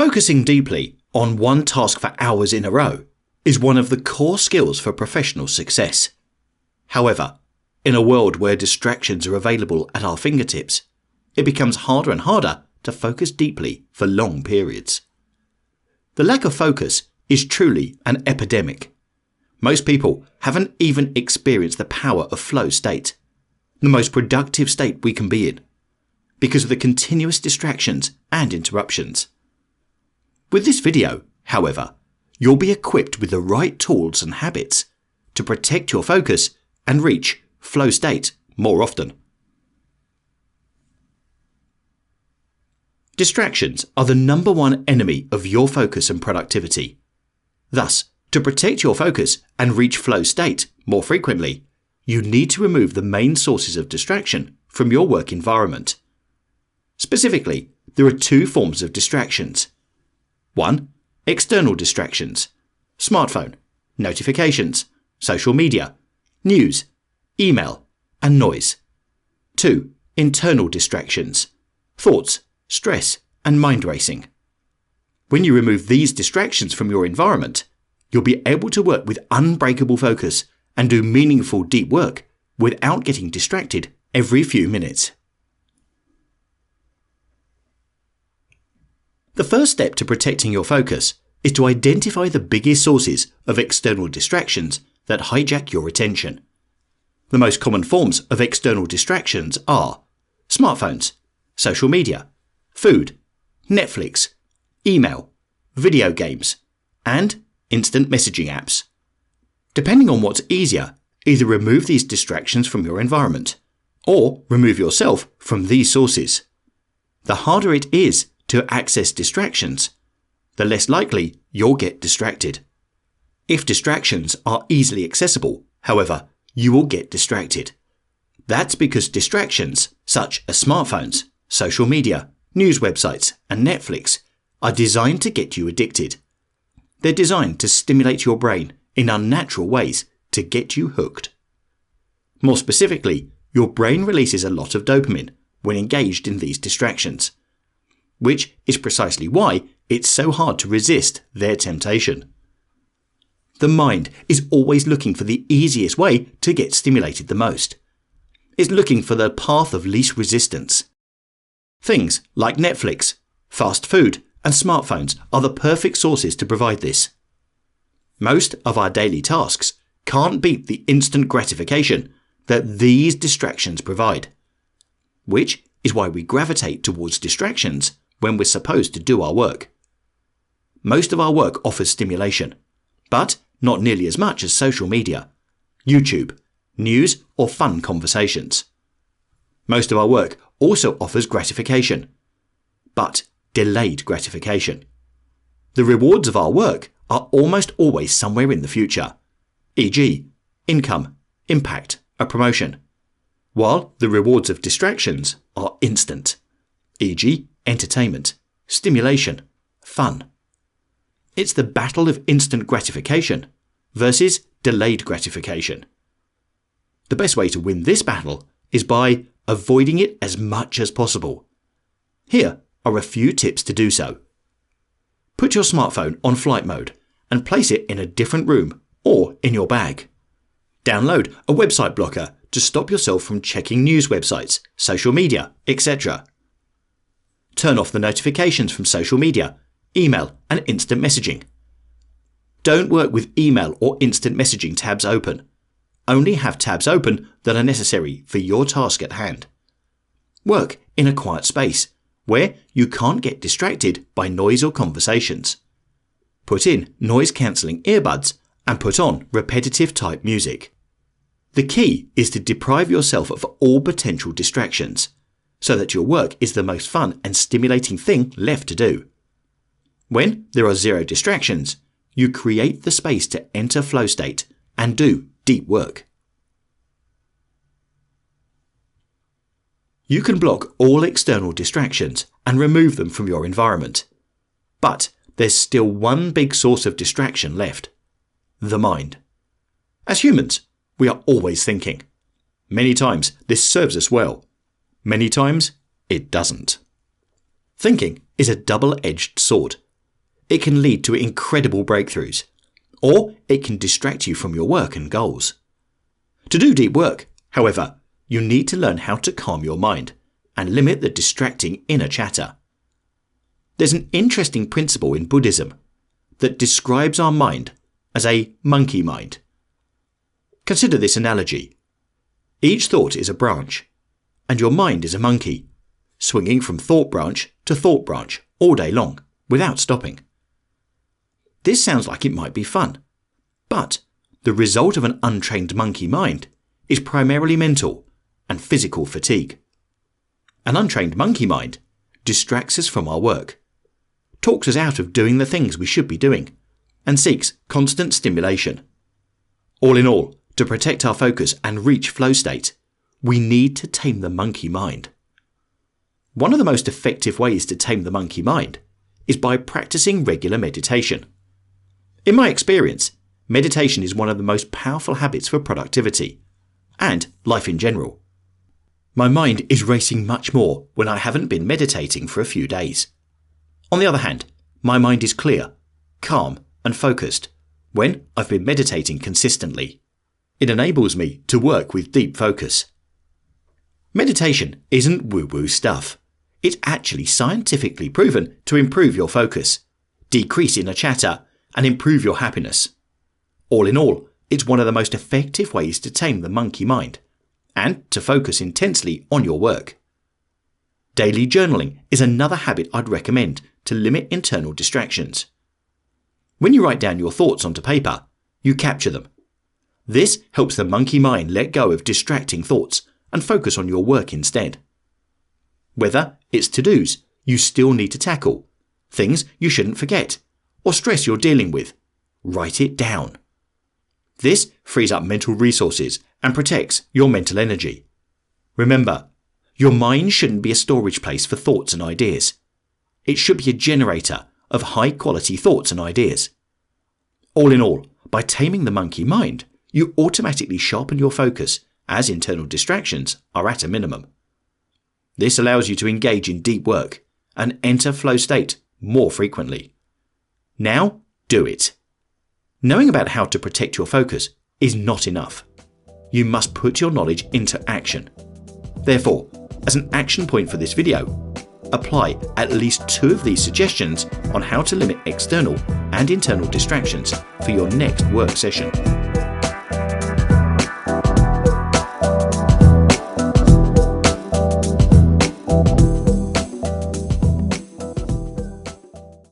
Focusing deeply on one task for hours in a row is one of the core skills for professional success. However, in a world where distractions are available at our fingertips, it becomes harder and harder to focus deeply for long periods. The lack of focus is truly an epidemic. Most people haven't even experienced the power of flow state, the most productive state we can be in, because of the continuous distractions and interruptions. With this video, however, you'll be equipped with the right tools and habits to protect your focus and reach flow state more often. Distractions are the number one enemy of your focus and productivity. Thus, to protect your focus and reach flow state more frequently, you need to remove the main sources of distraction from your work environment. Specifically, there are two forms of distractions. 1. External distractions: smartphone, notifications, social media, news, email, and noise. 2. Internal distractions: thoughts, stress, and mind racing. When you remove these distractions from your environment, you'll be able to work with unbreakable focus and do meaningful deep work without getting distracted every few minutes. The first step to protecting your focus is to identify the biggest sources of external distractions that hijack your attention. The most common forms of external distractions are smartphones, social media, food, Netflix, email, video games, and instant messaging apps. Depending on what's easier, either remove these distractions from your environment or remove yourself from these sources. The harder it is to access distractions, the less likely you'll get distracted. If distractions are easily accessible, however, you will get distracted. That's because distractions, such as smartphones, social media, news websites, and Netflix, are designed to get you addicted. They're designed to stimulate your brain in unnatural ways to get you hooked. More specifically, your brain releases a lot of dopamine when engaged in these distractions, which is precisely why it's so hard to resist their temptation. The mind is always looking for the easiest way to get stimulated the most. It's looking for the path of least resistance. Things like Netflix, fast food, and smartphones are the perfect sources to provide this. Most of our daily tasks can't beat the instant gratification that these distractions provide, which is why we gravitate towards distractions when we're supposed to do our work. Most of our work offers stimulation, but not nearly as much as social media, YouTube, news, or fun conversations. Most of our work also offers gratification, but delayed gratification. The rewards of our work are almost always somewhere in the future, e.g., income, impact, a promotion, while the rewards of distractions are instant, e.g., entertainment, stimulation, fun. It's the battle of instant gratification versus delayed gratification. The best way to win this battle is by avoiding it as much as possible. Here are a few tips to do so. Put your smartphone on flight mode and place it in a different room or in your bag. Download a website blocker to stop yourself from checking news websites, social media, etc. Turn off the notifications from social media, email, and instant messaging. Don't work with email or instant messaging tabs open. Only have tabs open that are necessary for your task at hand. Work in a quiet space where you can't get distracted by noise or conversations. Put in noise-cancelling earbuds and put on repetitive type music. The key is to deprive yourself of all potential distractions, so that your work is the most fun and stimulating thing left to do. When there are zero distractions, you create the space to enter flow state and do deep work. You can block all external distractions and remove them from your environment. But there's still one big source of distraction left: the mind. As humans, we are always thinking. Many times this serves us well. Many times it doesn't. Thinking is a double-edged sword it can lead to incredible breakthroughs, or it can distract you from your work and goals. To do deep work, however, you need to learn how to calm your mind and limit the distracting inner chatter. There's an interesting principle in Buddhism that describes our mind as a monkey mind. Consider this analogy. Each thought is a branch, and your mind is a monkey, swinging from thought branch to thought branch all day long, without stopping. This sounds like it might be fun, but the result of an untrained monkey mind is primarily mental and physical fatigue. An untrained monkey mind distracts us from our work, talks us out of doing the things we should be doing, and seeks constant stimulation. All in all, to protect our focus and reach flow state, we need to tame the monkey mind. One of the most effective ways to tame the monkey mind is by practicing regular meditation. In my experience, meditation is one of the most powerful habits for productivity and life in general. My mind is racing much more when I haven't been meditating for a few days. On the other hand, my mind is clear, calm, and focused when I've been meditating consistently. It enables me to work with deep focus. Meditation isn't woo-woo stuff. It's actually scientifically proven to improve your focus, decrease inner chatter, and improve your happiness. All in all, it's one of the most effective ways to tame the monkey mind and to focus intensely on your work. Daily journaling is another habit I'd recommend to limit internal distractions. When you write down your thoughts onto paper, you capture them. This helps the monkey mind let go of distracting thoughts and focus on your work instead. Whether it's to-dos you still need to tackle, things you shouldn't forget, or stress you're dealing with, write it down. This frees up mental resources and protects your mental energy. Remember, your mind shouldn't be a storage place for thoughts and ideas. It should be a generator of high-quality thoughts and ideas. All in all, by taming the monkey mind, you automatically sharpen your focus as internal distractions are at a minimum. This allows you to engage in deep work and enter flow state more frequently. Now, do it. Knowing about how to protect your focus is not enough. You must put your knowledge into action. Therefore, as an action point for this video, apply at least 2 of these suggestions on how to limit external and internal distractions for your next work session.